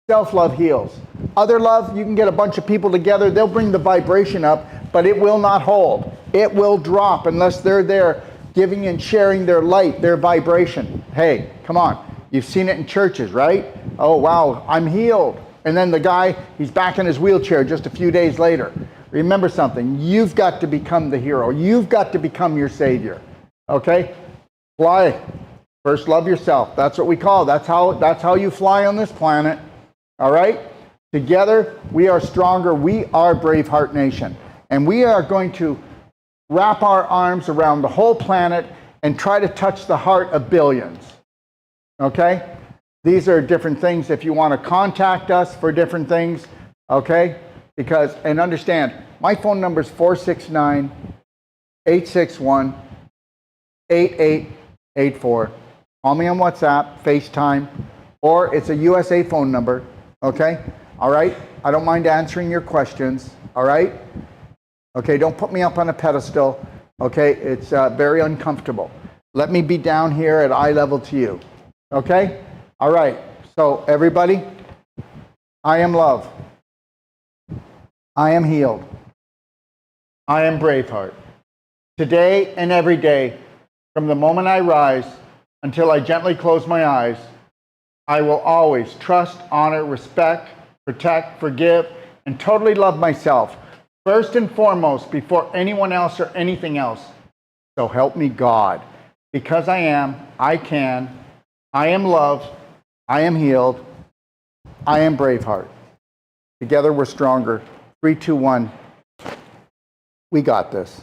self-love heals. Other love, you can get a bunch of people together. They'll bring the vibration up, but it will not hold. It will drop unless they're there giving and sharing their light, their vibration. Hey, come on. You've seen it in churches, right? Oh, wow, I'm healed. And then the guy, he's back in his wheelchair just a few days later. Remember something. You've got to become the hero. You've got to become your savior. Okay? Fly. First, love yourself. That's what we call it. That's how you fly on this planet. All right? Together, we are stronger. We are Braveheart Nation. And we are going to wrap our arms around the whole planet and try to touch the heart of billions. Okay? These are different things if you want to contact us for different things. Okay? Because, and understand, my phone number is 469-861-8884. Call me on WhatsApp, FaceTime, or it's a USA phone number. Okay? All right? I don't mind answering your questions. All right? Okay, don't put me up on a pedestal. Okay? It's very uncomfortable. Let me be down here at eye level to you. Okay? All right. So, everybody, I am love. I am healed. I am Braveheart. Today and every day, from the moment I rise until I gently close my eyes, I will always trust, honor, respect, protect, forgive, and totally love myself, first and foremost, before anyone else or anything else. So help me God. Because I am, I can, I am loved, I am healed, I am Braveheart. Together we're stronger. 3, 2, 1. We got this.